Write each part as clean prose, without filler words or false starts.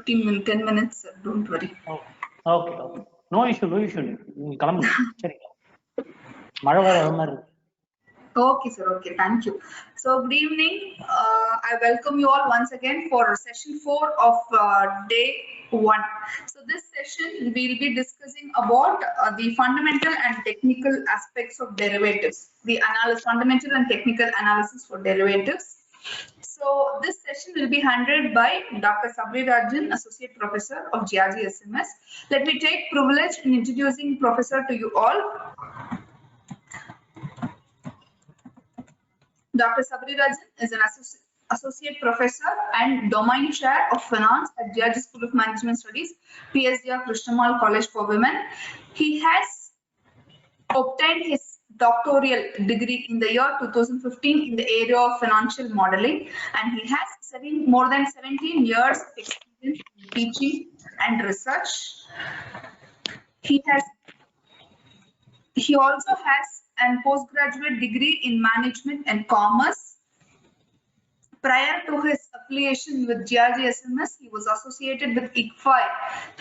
10 minutes, sir. Don't worry. Okay. No issue. கிளம்புங்க. சரி. மழை வர மாதிரி இருக்கு. Okay, sir. Okay, thank you. So, good evening. I welcome you all once again for session 4 of day 1. So, this session we'll be discussing about the fundamental and technical aspects of derivatives, the fundamental and technical analysis for derivatives. So, this session will be handled by Dr. Sabri Rajan, Associate Professor of GRG SMS. Let me take privilege in introducing Professor to you all. Dr. Sabri Rajan is an associate professor and domain chair of finance at GRG School of Management Studies, PSDR Krishnamal College for Women. He has obtained his doctoral degree in the year 2015 in the area of financial modeling, and he has more than 17 years of experience in teaching and research. He also has a postgraduate degree in management and commerce. Prior to his affiliation with GRG SMS, he was associated with ICFI,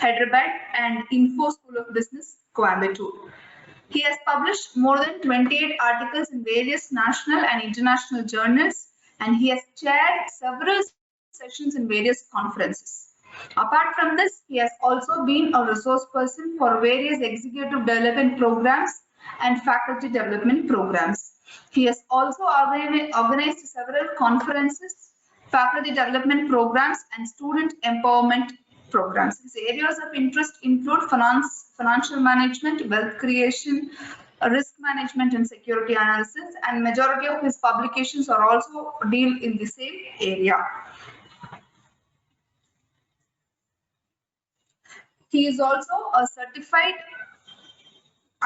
Hyderabad, and Info School of Business, Coimbatore. He has published more than 28 articles in various national and international journals, and he has chaired several sessions in various conferences. Apart from this, he has also been a resource person for various executive development programs and faculty development programs. He has also organized several conferences, faculty development programs, and student empowerment programs. His areas of interest include financial management, wealth creation, risk management, and security analysis, and majority of his publications are also deal in the same area. He is also a certified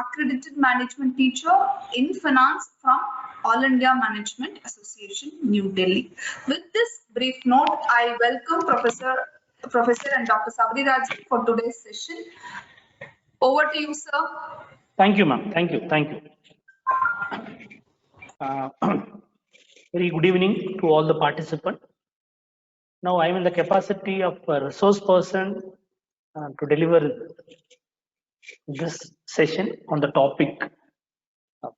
accredited management teacher in finance from All India Management Association, New Delhi. With this brief note, I welcome Professor and Dr. Sabri Rajan for today's session. Over to you, sir. Thank you, ma'am. Thank you. Very good evening to all the participants. Now I am in the capacity of a resource person to deliver this session on the topic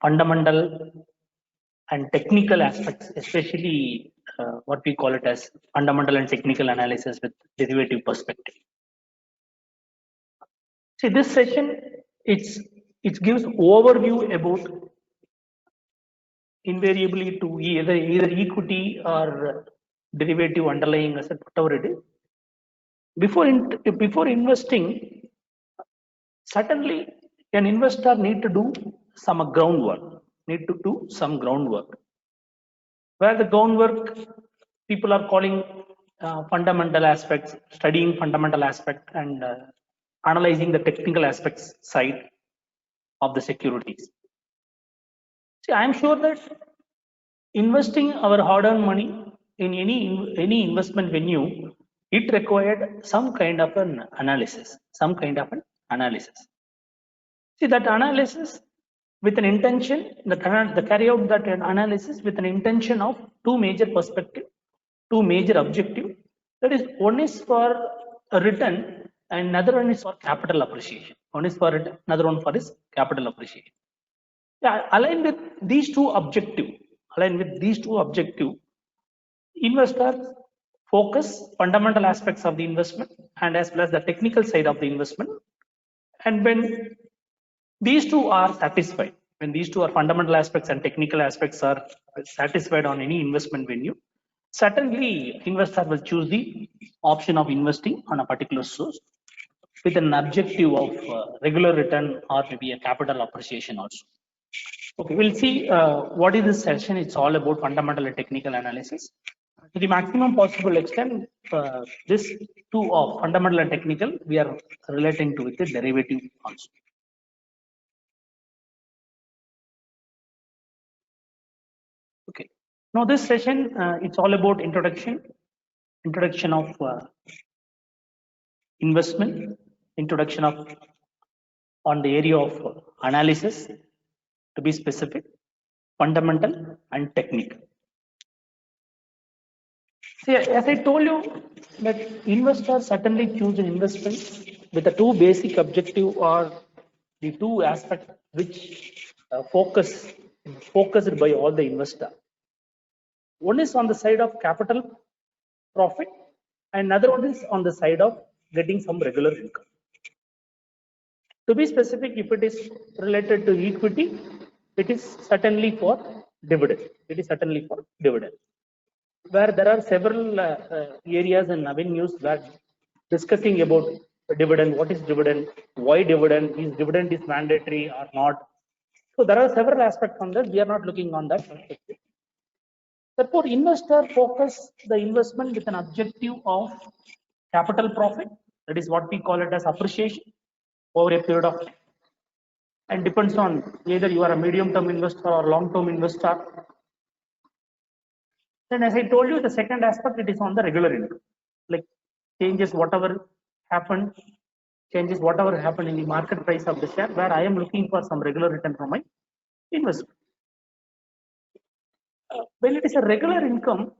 fundamental and technical aspects, especially what we call it as fundamental and technical analysis with derivative perspective. See, this session it gives overview about invariably to either equity or derivative underlying asset, whatever it is. Before investing, certainly an investor need to do some groundwork. Where the groundwork people are calling fundamental aspects, studying fundamental aspect and analyzing the technical aspects side of the securities. See, I am sure that investing our hard-earned money in any investment venue, it required some kind of an analysis. See, that analysis with an intention, the carry out that analysis with an intention of two major perspectives, two major objectives. That is, one is for a return and another one is for capital appreciation. Yeah, aligned with these two objectives, investors focus fundamental aspects of the investment and as well as the technical side of the investment. And when these two are satisfied, when these two are fundamental aspects and technical aspects are satisfied on any investment venue, certainly investor will choose the option of investing on a particular source with an objective of regular return or maybe a capital appreciation also. Okay, we'll see what is this session. It's all about fundamental and technical analysis. To the maximum possible extent, this two of fundamental and technical, we are relating to with the derivative also. Okay. Now this session, it's all about introduction of investment, introduction of on the area of analysis, to be specific, fundamental and technical. See, as I told you, that investors certainly choose an investment with the two basic objective or the two aspects which focused by all the investor. One is on the side of capital profit, and another one is on the side of getting some regular income. To be specific, if it is related to equity, it is certainly for dividend. It is certainly for dividend. Where there are several areas and avenues where discussing about dividend, what is dividend, why dividend is mandatory or not. So there are several aspects on that. We are not looking on that perspective. Therefore, investor focus the investment with an objective of capital profit. That is what we call it as appreciation over a period of time. And depends on either you are a medium-term investor or long-term investor. Then, as I told you, the second aspect, it is on the regular income, like changes whatever happened, in the market price of the share, where I am looking for some regular return from my investment. When it is a regular income,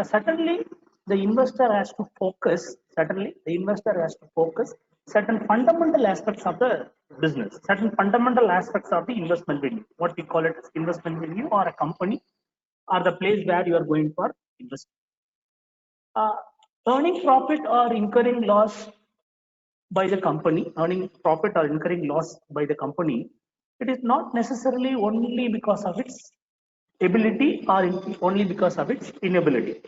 certainly the investor has to focus. Certain fundamental aspects of the business, certain fundamental aspects of the investment venue, what we call it as investment venue or a company or the place where you are going for investment. Earning profit or incurring loss by the company, it is not necessarily only because of its ability or only because of its inability.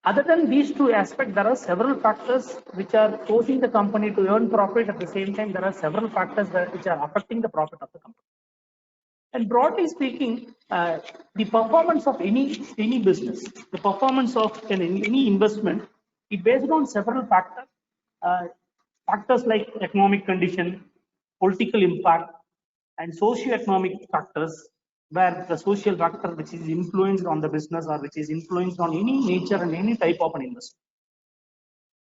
Other than these two aspects, there are several factors which are forcing the company to earn profit. At the same time, there are several factors which are affecting the profit of the company. And broadly speaking, the performance of any business, the performance of any investment, it based on several factors. Factors like economic condition, political impact, and socio-economic factors, where the social factor which is influenced on the business or which is influenced on any nature and any type of an investment.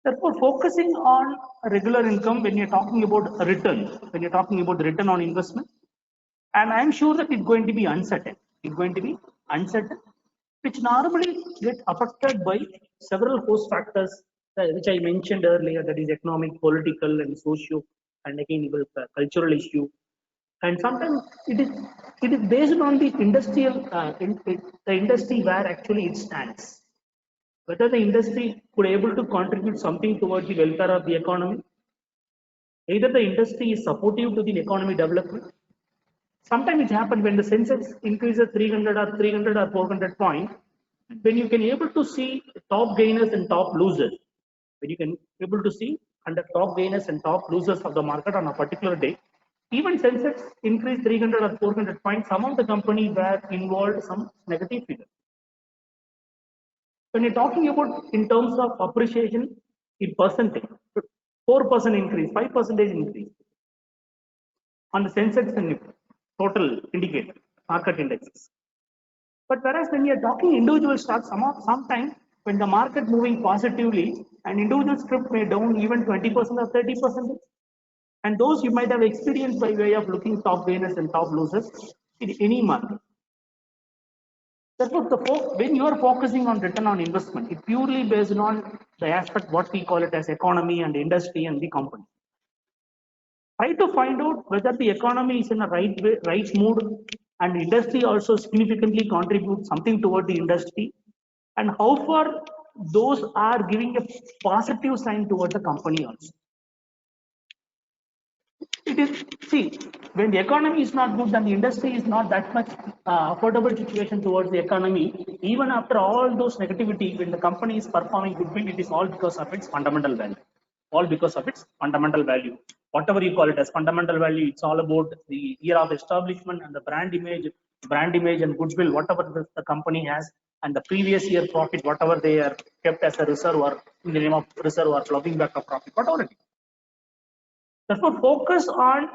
Therefore, focusing on regular income when you're talking about a return, when you're talking about the return on investment, and I'm sure that it's going to be uncertain. Which normally get affected by several host factors, which I mentioned earlier, that is economic, political, and socio, and again cultural issue. And sometimes it is based on the industrial the industry where actually it stands. Whether the industry could able to contribute something towards the welfare of the economy, either the industry is supportive to the economy development. Sometimes it happens when the Sensex increases 300 or 400 points, when you can able to see top gainers and top losers, when you can able to see under top gainers and top losers of the market on a particular day, even Sensex increased 300 or 400 points, some of the companies were involved some negative figure. When you're talking about in terms of appreciation in percentage, 4% increase, 5% increase on the Sensex and total indicator, market indexes. But whereas when you're talking individual stocks, sometimes when the market moving positively, an individual script may down even 20% or 30%. And those you might have experienced by way of looking top gainers and top losers in any market. Therefore, when you are focusing on return on investment, it's purely based on the aspect what we call it as economy and industry and the company. Try to find out whether the economy is in a right mood, and industry also significantly contributes something toward the industry, and how far those are giving a positive sign toward the company also. It is, see, when the economy is not good, then the industry is not that much affordable situation towards the economy. Even after all those negativity, when the company is performing goodwill, it is all because of its fundamental value. Whatever you call it as fundamental value, it's all about the year of establishment and the brand image and goodwill, whatever the company has, and the previous year profit, whatever they are kept as a reserve or in the name of reserve or ploughing back of profit, whatever it is. Therefore, focus on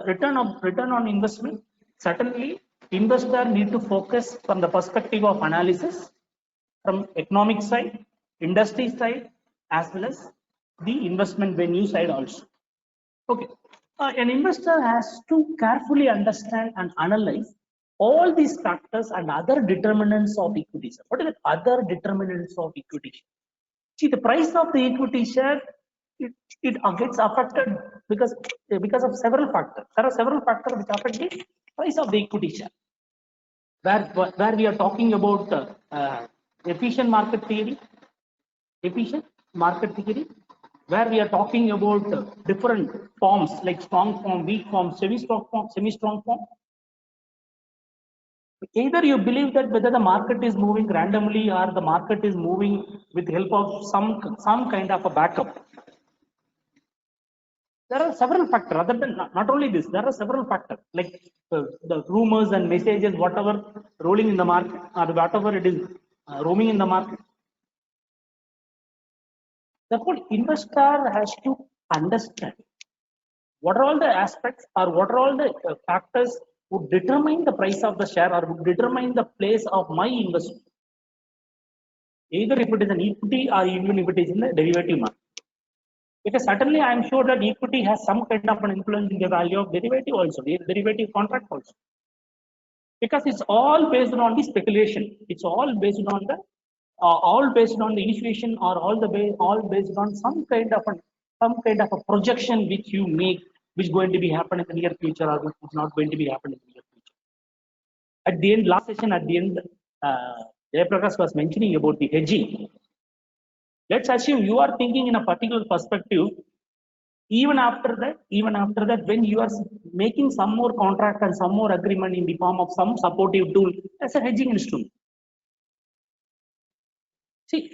return on investment. Certainly, investor need to focus from the perspective of analysis, from economic side, industry side, as well as the investment venue side also. Okay, an investor has to carefully understand and analyze all these factors and other determinants of equity share. What are the other determinants of equity share? See, the price of the equity share, it gets affected because of several factors. There are several factors which affect the price of the equity share. Where we are talking about efficient market theory, where we are talking about different forms like strong form, weak form, semi-strong form. Either you believe that whether the market is moving randomly or the market is moving with help of some kind of a backup. There are several factors. Other than not only this, there are several factors like the rumors and messages, whatever rolling in the market or whatever it is roaming in the market. Therefore, investor has to understand what are all the aspects or what are all the factors would determine the price of the share or would determine the place of my investment. Either if it is an equity or even if it is in the derivative market. Because certainly I am sure that equity has some kind of an influence in the value of derivative also, the derivative contract also. Because it's all based on the speculation. It's all based on the initiation or all based on some kind of a projection which you make, which is going to be happening in the near future or which is not going to be happening in the near future. At the end, last session, Jayaprakash was mentioning about the hedging. Let's assume you are thinking in a particular perspective. Even after that, when you are making some more contract and some more agreement in the form of some supportive tool, that's a hedging instrument. See,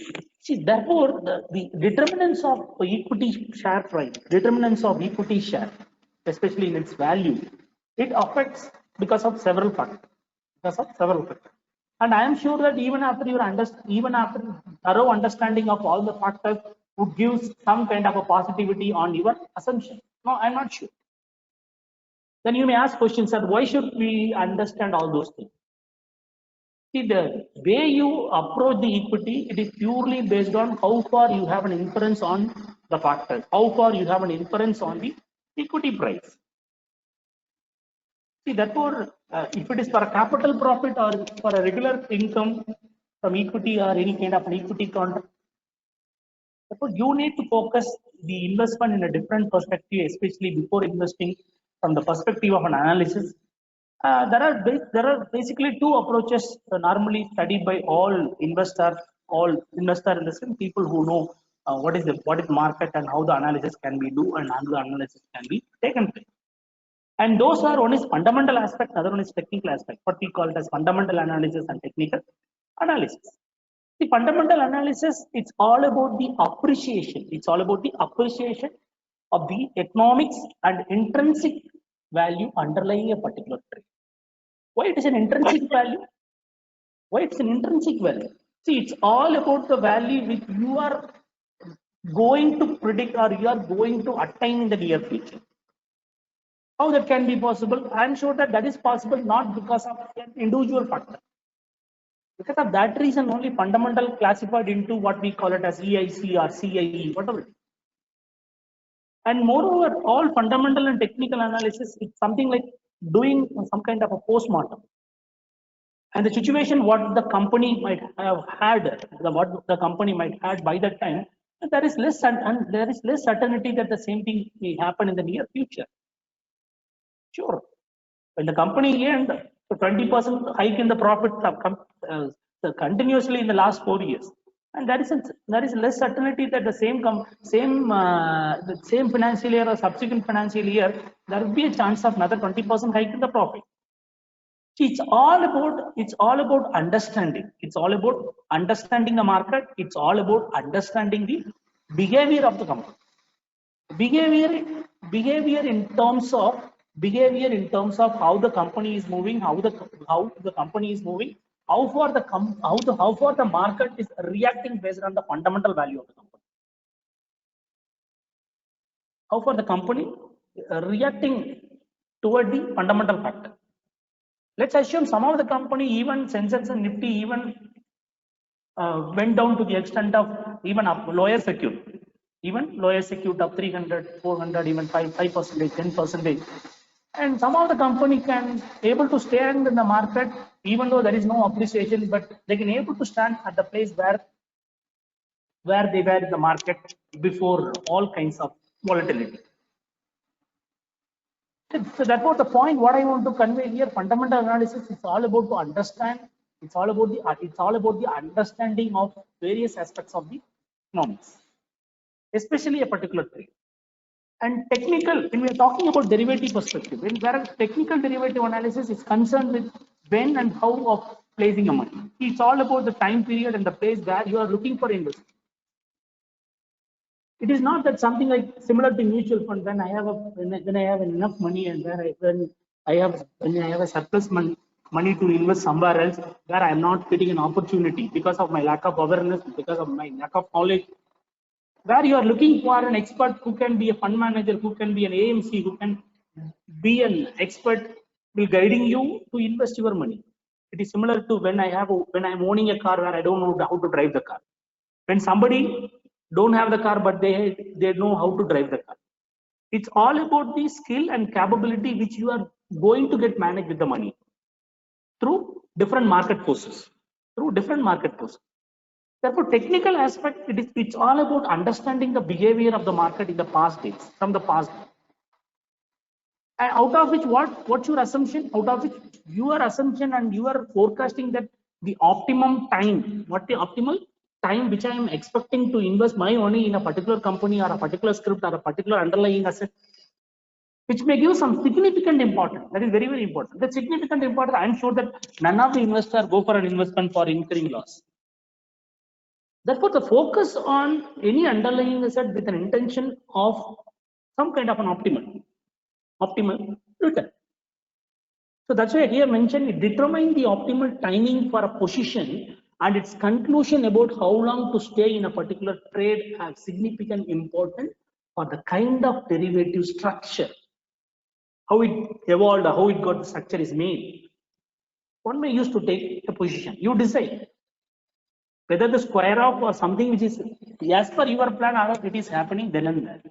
therefore, the determinants of equity share price, determinants of equity share, especially in its value, it affects because of several factors. And I am sure that even after thorough understanding of all the factors would give some kind of a positivity on your assumption. No, I'm not sure. Then you may ask questions that why should we understand all those things? See, the way you approach the equity, it is purely based on how far you have an inference on the factors, how far you have an inference on the equity price. See, therefore, if it is for a capital profit or for a regular income from equity or any kind of an equity contract, therefore, you need to focus the investment in a different perspective, especially before investing from the perspective of an analysis. There are basically two approaches normally studied by all investors in the sense people who know what is market and how the analysis can be do and how the analysis can be taken place. And those are one is fundamental aspect, other one is technical aspect. What we call it as fundamental analysis and technical analysis. The fundamental analysis, it's all about the appreciation. It's all about the appreciation of the economics and intrinsic value underlying a particular trade. Why it is an intrinsic value? Why it's an intrinsic value? See, it's all about the value which you are going to predict or you are going to attain in the near future. How that can be possible? I am sure that is possible not because of an individual factor. Because of that reason, only fundamental classified into what we call it as EIC or CIE, whatever it is. And moreover, all fundamental and technical analysis is something like doing some kind of a postmortem. And the situation what the company might have had, what the company might had by that time, there is less certainty that the same thing may happen in the near future. Sure, when the company earned 20% hike in the profit continuously in the last 4 years, and there is less certainty that the same financial year or subsequent financial year there will be a chance of another 20% hike in the profit. It's all about understanding. It's all about understanding the market. It's all about understanding the behavior of the company. Behavior in terms of how the company is moving, how the company is moving, how far the market is reacting based on the fundamental value of the company. How far the company reacting toward the fundamental factor. Let's assume some of the company, even Sensex and Nifty, even went down to the extent of even up lower security of 300, 400, even 5%, 10%. And somehow the company can able to stand in the market, even though there is no appreciation, but they can able to stand at the place where they were in the market before all kinds of volatility. So that was the point. What I want to convey here, fundamental analysis, it's all about to understand. It's all about the understanding of various aspects of the economics, especially a particular trade. And technical, when we are talking about derivative perspective, whereas technical derivative analysis is concerned with when and how of placing a money. It's all about the time period and the place where you are looking for investment. It is not that something like similar to mutual fund when I have enough money and when I have a surplus money to invest somewhere else where I am not getting an opportunity because of my lack of awareness, because of my lack of knowledge. Where you are looking for an expert who can be a fund manager, who can be an AMC, who can be an expert will guiding you to invest your money. It is similar to when I'm owning a car where I don't know how to drive the car. When somebody don't have the car but they know how to drive the car. It's all about the skill and capability which you are going to get managed with the money through different market forces. Therefore, technical aspect, it's all about understanding the behavior of the market in the past days, from the past. And out of which, what's your assumption? Out of which your assumption and you are forecasting that the optimum time, what the optimal time which I am expecting to invest my money in a particular company or a particular script or a particular underlying asset, which may give some significant importance. That is very, very important. The significant importance, I am sure that none of the investors go for an investment for incurring loss. Therefore, the focus on any underlying asset with an intention of some kind of an optimal return. So that's why here mentioned it determine the optimal timing for a position and its conclusion about how long to stay in a particular trade have significant importance for the kind of derivative structure, how it evolved, how it got the structure is made. One may use to take a position. You decide whether the square of or something which is as per your plan or it is happening then and there.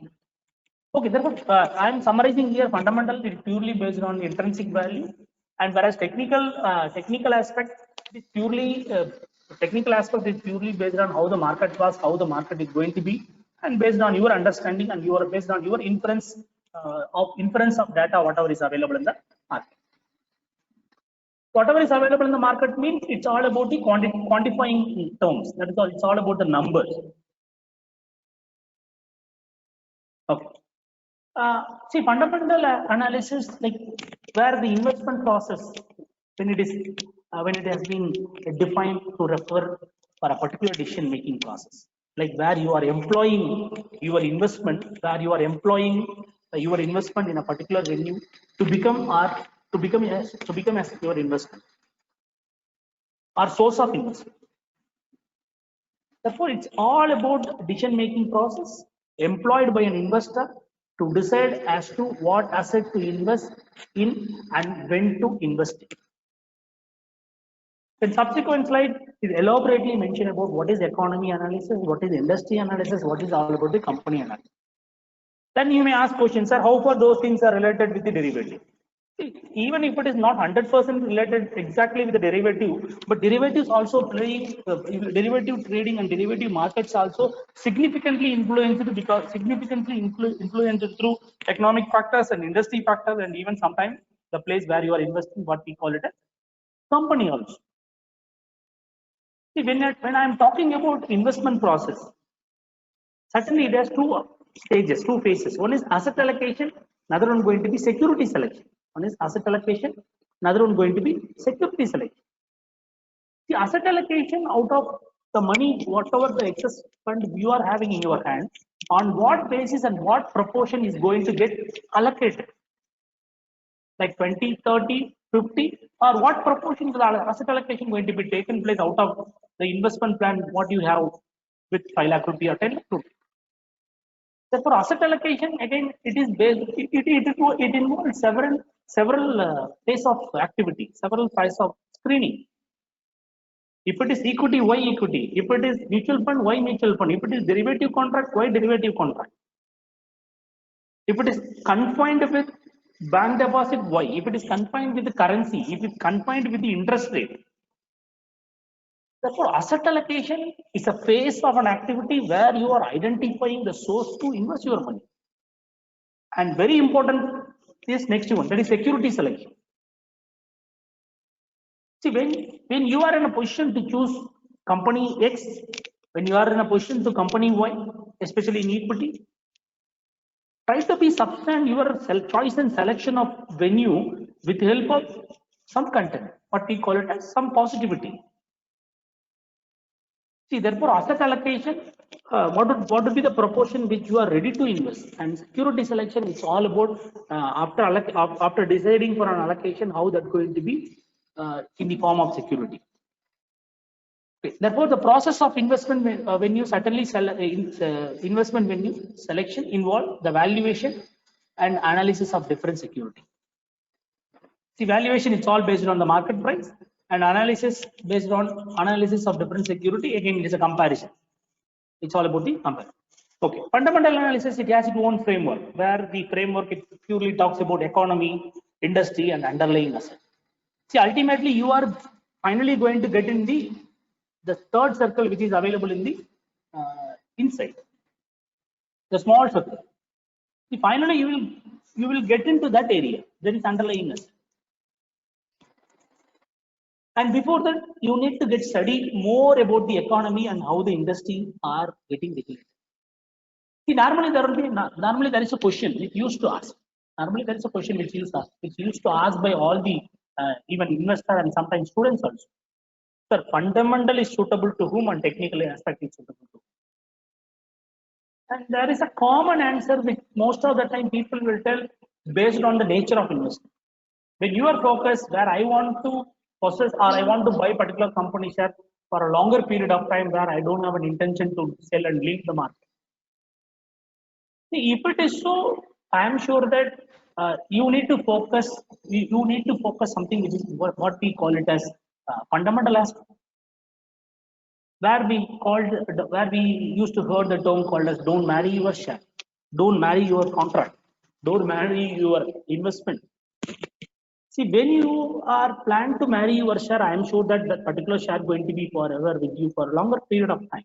Okay, therefore I am summarizing here fundamental is purely based on intrinsic value, and whereas technical aspect is purely based on how the market was, how the market is going to be, and based on your understanding and based on your inference of data, whatever is available in the market. Whatever is available in the market means it's all about the quantifying terms. That is all. It's all about the numbers. Okay. See, fundamental analysis, like where the investment process, when it has been defined to refer for a particular decision-making process, like where you are employing your investment, where you are employing your investment in a particular venue to become as your investment or source of investment. Therefore, it's all about decision-making process employed by an investor to decide as to what asset to invest in and when to invest in. In subsequent slide is elaborately mentioned about what is economy analysis, what is industry analysis, what is all about the company analysis. Then you may ask questions, sir, how far those things are related with the derivative? Even if it is not 100% related exactly with the derivative, but derivatives also playing derivative trading and derivative markets also significantly influenced through economic factors and industry factors, and even sometimes the place where you are investing, what we call it a company also. See, when I am talking about investment process, certainly it has two stages, two phases. One is asset allocation, another one going to be security selection. One is asset allocation, another one going to be security selection. The asset allocation out of the money, whatever the excess fund you are having in your hand, on what basis and what proportion is going to get allocated? Like 20, 30, 50, or what proportion of the asset allocation going to be taken place out of the investment plan, what you have with 5 lakh rupee or 10 lakh rupee? Therefore, asset allocation again, it is based. It involves several phases of activity, several phases of screening. If it is equity, why equity? If it is mutual fund, why mutual fund? If it is derivative contract, why derivative contract? If it is confined with Bank deposit, why? If it is confined with the currency, if it's confined with the interest rate. Therefore, asset allocation is a phase of an activity where you are identifying the source to invest your money. And very important is next one, that is security selection. See, when you are in a position to choose company X, when you are in a position to company Y, especially in equity, try to be substand your choice and selection of venue with the help of some content, what we call it as some positivity. See, therefore, asset allocation, what would be the proportion which you are ready to invest, and security selection is all about after deciding for an allocation, how that's going to be in the form of security. Okay. Therefore, the process of investment venue certainly investment venue selection involve the valuation and analysis of different security. See, valuation is all based on the market price, and analysis based on analysis of different security. Again, it is a comparison. It's all about the comparison. Okay, fundamental analysis, it has its own framework, where the framework it purely talks about economy, industry, and underlying asset. See, ultimately, you are finally going to get in the third circle, which is available in the inside, the small circle. See, finally, you will get into that area. There is underlying asset. And before that, you need to get study more about the economy and how the industry are getting regulated. See, normally there is a question which used to ask. Normally there is a question which used to ask by all the even investor and sometimes students also. Sir, fundamental is suitable to whom and technical aspect is suitable to whom? And there is a common answer which most of the time people will tell based on the nature of investment. When you are focused where I want to possess or I want to buy particular company share for a longer period of time where I don't have an intention to sell and leave the market. See, if it is so, I am sure that you need to focus. You need to focus something which is what we call it as fundamental aspect. Where we used to heard the term called as don't marry your share, don't marry your contract, don't marry your investment. See, when you are planned to marry your share, I am sure that that particular share going to be forever with you for a longer period of time.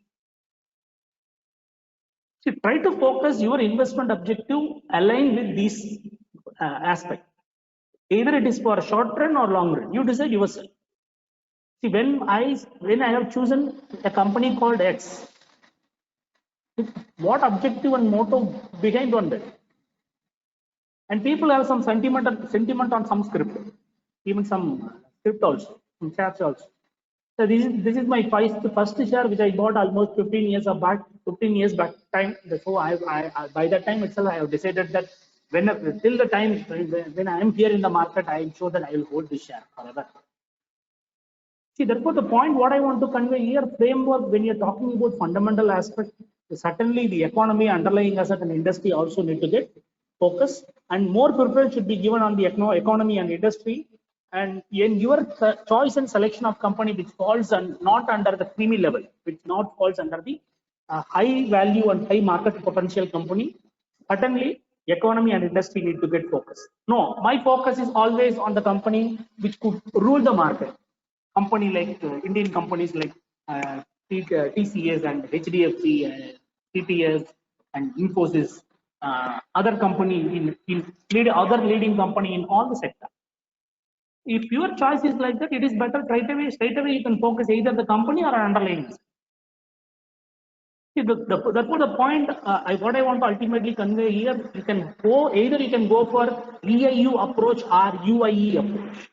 See, try to focus your investment objective align with these aspects. Either it is for a short run or long run. You decide yourself. See, when I have chosen a company called X, what objective and motto behind on that? And people have some sentiment on some script, even some script also, some shares also. So this is my first share which I bought almost 15 years back time. So I by that time itself I have decided that till the time when I am here in the market, I am sure that I will hold this share forever. See, therefore the point what I want to convey here, framework, when you're talking about fundamental aspect, certainly the economy, underlying asset and industry also need to get focus, and more preference should be given on the economy and industry. And in your choice and selection of company which falls not under the creamy level, which not falls under the high value and high market potential company, certainly economy and industry need to get focus. No, my focus is always on the company which could rule the market. Company like Indian companies like TCS and HDFC, TTS and Infosys, other company in other leading company in all the sector. If your choice is like that, it is better straight away you can focus either the company or an underlying. See, therefore the point what I want to ultimately convey here, you can go for EIU approach or UIE approach.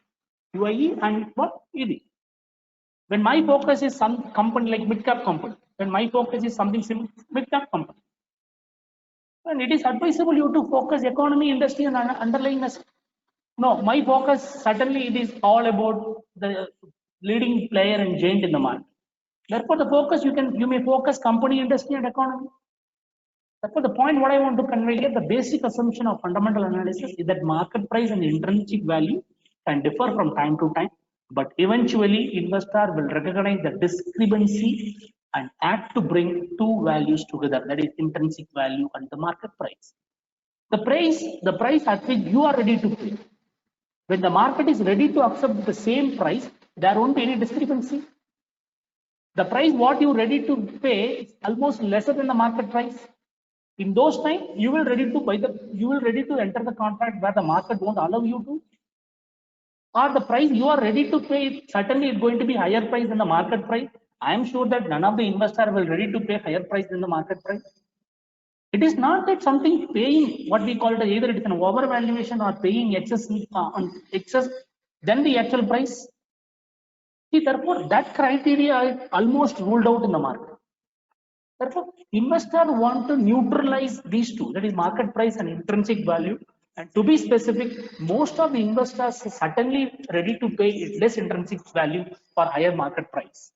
UIE and what ED. When my focus is some company like mid-cap company, when my focus is something similar mid-cap company, and it is advisable you to focus economy, industry and underlying asset. No, my focus certainly it is all about the leading player and giant in the market. Therefore, the focus you may focus company, industry, and economy. Therefore, the point what I want to convey here, the basic assumption of fundamental analysis is that market price and intrinsic value can differ from time to time, but eventually investor will recognize the discrepancy and act to bring two values together, that is intrinsic value and the market price. the price at which you are ready to pay. When the market is ready to accept the same price, there won't be any discrepancy. The price what you ready to pay is almost lesser than the market price. In those times, you will ready to enter the contract where the market won't allow you to, or the price you are ready to pay certainly is going to be higher price than the market price. I am sure that none of the investors will ready to pay higher price than the market price. It is not that something paying what we call it either it is an overvaluation or paying excess than the actual price. See, therefore, that criteria is almost ruled out in the market. Therefore, investors want to neutralize these two, that is market price and intrinsic value. And to be specific, most of the investors are certainly ready to pay less intrinsic value for higher market price.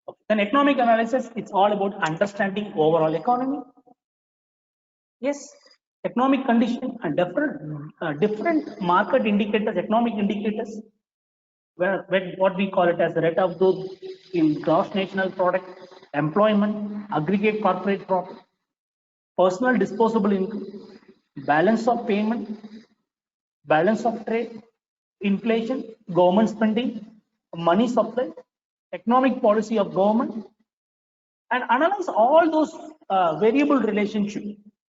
Okay. Then economic analysis, it's all about understanding overall economy. Yes, economic condition and different market indicators, economic indicators, where what we call it as the rate of growth in gross national product, employment, aggregate corporate profit, personal disposable income, balance of payment, balance of trade, inflation, government spending, money supply, economic policy of government, and analyze all those variable relationships,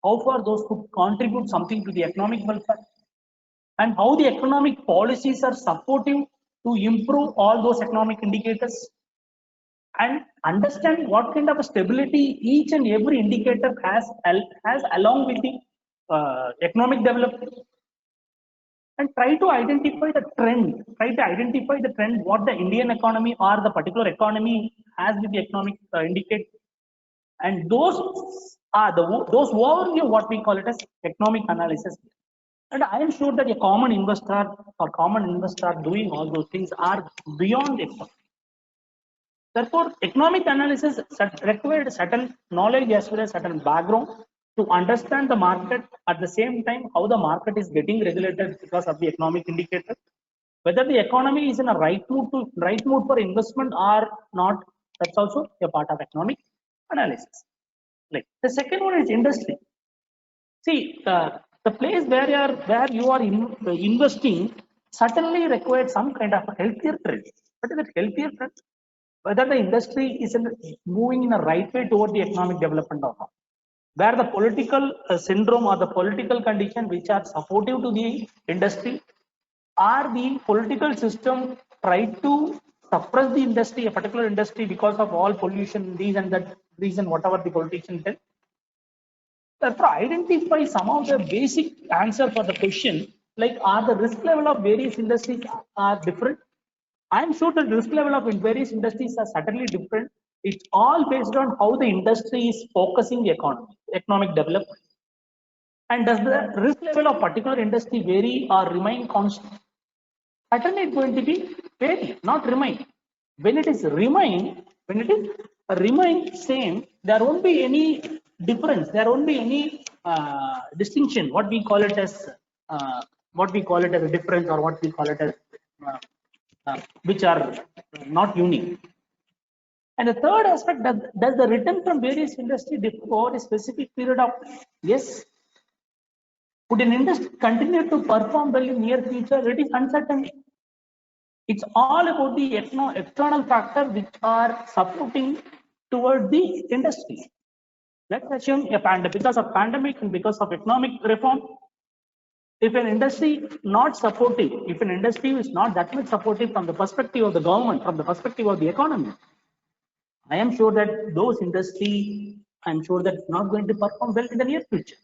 how far those could contribute something to the economic welfare, and how the economic policies are supportive to improve all those economic indicators, and understand what kind of a stability each and every indicator has along with the economic development, and try to identify the trend, what the Indian economy or the particular economy has with the economic indicator, and those are those overview what we call it as economic analysis. And I am sure that a common investor doing all those things are beyond economic. Therefore, economic analysis required certain knowledge as well as certain background to understand the market, at the same time how the market is getting regulated because of the economic indicator, whether the economy is in a right mood for investment or not. That's also a part of economic analysis. Like the second one is industry. See, the place where you are investing certainly requires some kind of a healthier trend. What is it healthier trend? Whether the industry is moving in a right way toward the economic development or not, where the political syndrome or the political condition which are supportive to the industry, or the political system try to suppress the industry, a particular industry, because of all pollution, these and that reason, whatever the politician tell. Therefore, identify some of the basic answer for the question, like are the risk level of various industries are different? I am sure the risk level of various industries are certainly different. It's all based on how the industry is focusing the economic development. And does the risk level of particular industry vary or remain constant? Certainly it's going to be vary, not remain. When it is remain same, there won't be any difference. There won't be any distinction. What we call it as a difference, or what we call it as which are not unique. And the third aspect, does the return from various industry differ over a specific period of time? Yes. Would an industry continue to perform well in near future? It is uncertain. It's all about the external factors which are supporting toward the industry. Let's assume because of pandemic and because of economic reform, if an industry not supportive, if an industry is not that much supportive from the perspective of the government, from the perspective of the economy, I am sure that those industry, I'm sure that it's not going to perform well in the near future.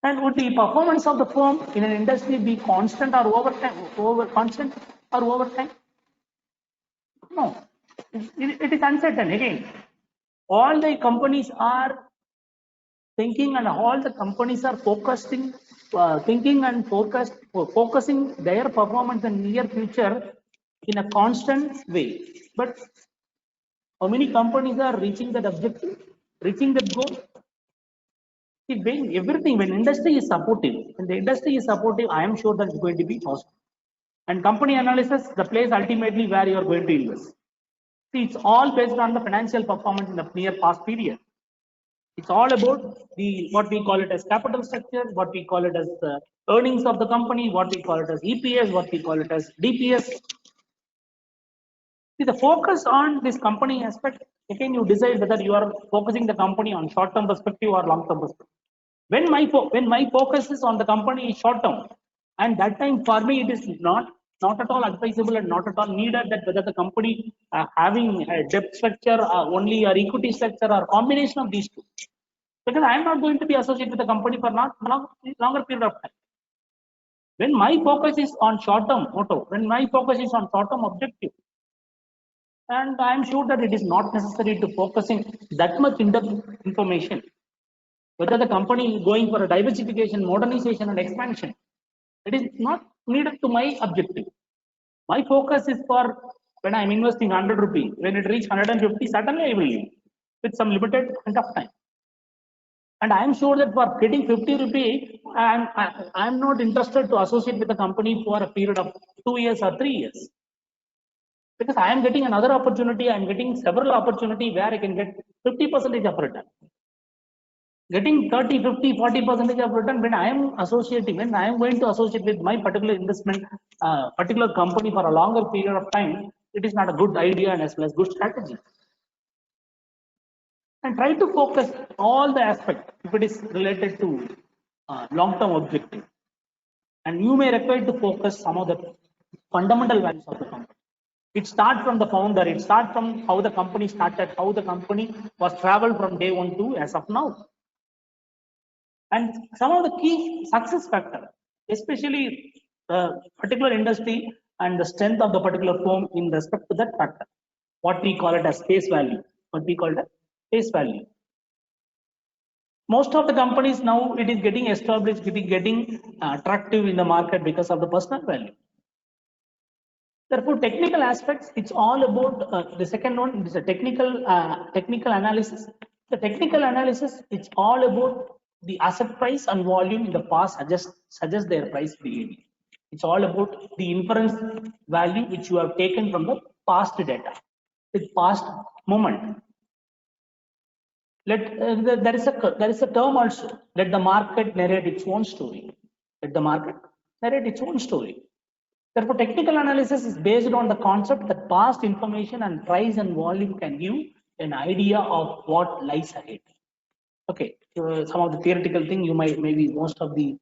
And would the performance of the firm in an industry be constant or over time? No, it is uncertain. Again, all the companies are thinking, and all the companies are focusing their performance in the near future in a constant way. But how many companies are reaching that objective, reaching that goal? See, when industry is supportive, I am sure that it's going to be positive. And company analysis, the place ultimately where you are going to invest. See, it's all based on the financial performance in the near past period. It's all about the what we call it as capital structure, what we call it as the earnings of the company, what we call it as EPS, what we call it as DPS. See, the focus on this company aspect, again, you decide whether you are focusing the company on short-term perspective or long-term perspective. When my focus is on the company is short-term, and that time for me it is not at all advisable and not at all needed that whether the company having a debt structure only or equity structure or combination of these two, because I am not going to be associated with the company for longer period of time. When my focus is on short-term motto, when my focus is on short-term objective, and I am sure that it is not necessary to focusing that much in-depth information. Whether the company is going for a diversification, modernization, and expansion, it is not needed to my objective. My focus is for when I am investing 100 rupees, when it reaches 150, certainly I will leave with some limited amount of time. And I am sure that for getting 50 rupees, I am not interested to associate with the company for a period of 2 years or 3 years. Because I am getting another opportunity, I am getting several opportunity where I can get 50% of return. Getting 30, 50, 40% of return when I am associating, when I am going to associate with my particular investment, particular company for a longer period of time, it is not a good idea and as well as good strategy. And try to focus all the aspects if it is related to long-term objective. And you may require to focus some of the fundamental values of the company. It starts from the founder, it starts from how the company started, how the company was traveled from day one to as of now. And some of the key success factors, especially the particular industry and the strength of the particular firm in respect to that factor, what we call it as face value, what we call it as face value. Most of the companies now, it is getting established, it is getting attractive in the market because of the personal value. Therefore, technical aspects, it's all about the second one is a technical analysis. The technical analysis, it's all about the asset price and volume in the past suggest their price behavior. It's all about the inference value which you have taken from the past data, with past moment. There is a term also. Let the market narrate its own story. Let the market narrate its own story. Therefore, technical analysis is based on the concept that past information and price and volume can give an idea of what lies ahead. Okay, some of the theoretical thing you might maybe most of the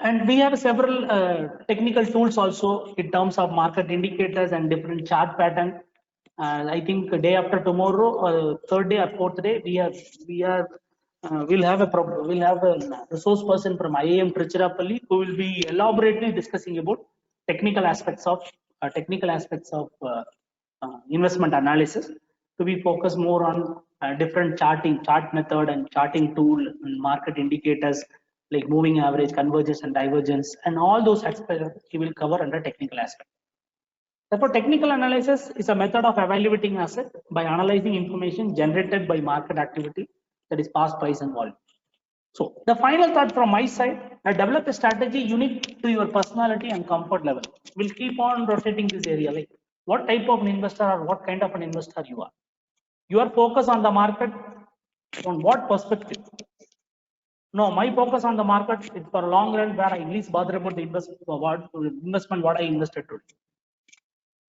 and we have several technical tools also in terms of market indicators and different chart pattern. I think the day after tomorrow, third day or fourth day, we'll have a resource person from IIM Tiruchirappalli who will be elaborately discussing about technical aspects of investment analysis. To be focused more on different chart method and charting tool and market indicators like moving average, convergence and divergence, and all those aspects he will cover under technical aspect. Therefore, technical analysis is a method of evaluating asset by analyzing information generated by market activity, that is past price and volume. So the final thought from my side, I develop a strategy unique to your personality and comfort level. We'll keep on rotating this area, like what type of an investor or what kind of an investor you are. You are focused on the market on what perspective? No, my focus on the market is for a long run where I least bother about the investment what I invested today.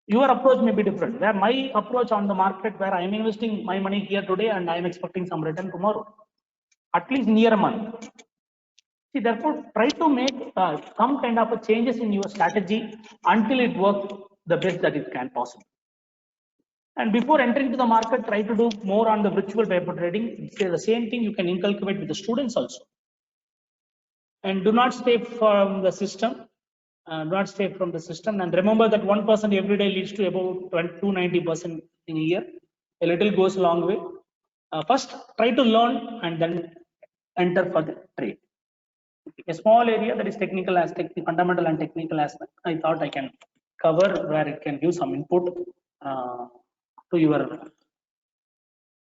Your approach may be different. Where my approach on the market where I am investing my money here today and I am expecting some return tomorrow, at least near a month. See, therefore, try to make some kind of a changes in your strategy until it works the best that it can possible. And before entering to the market, try to do more on the virtual paper trading. Say the same thing you can inculcate with the students also. And do not stay from the system. And remember that 1% every day leads to about 290% in a year. A little goes a long way. First, try to learn and then enter for the trade. A small area that is technical aspect, the fundamental and technical aspect, I thought I can cover where it can give some input to your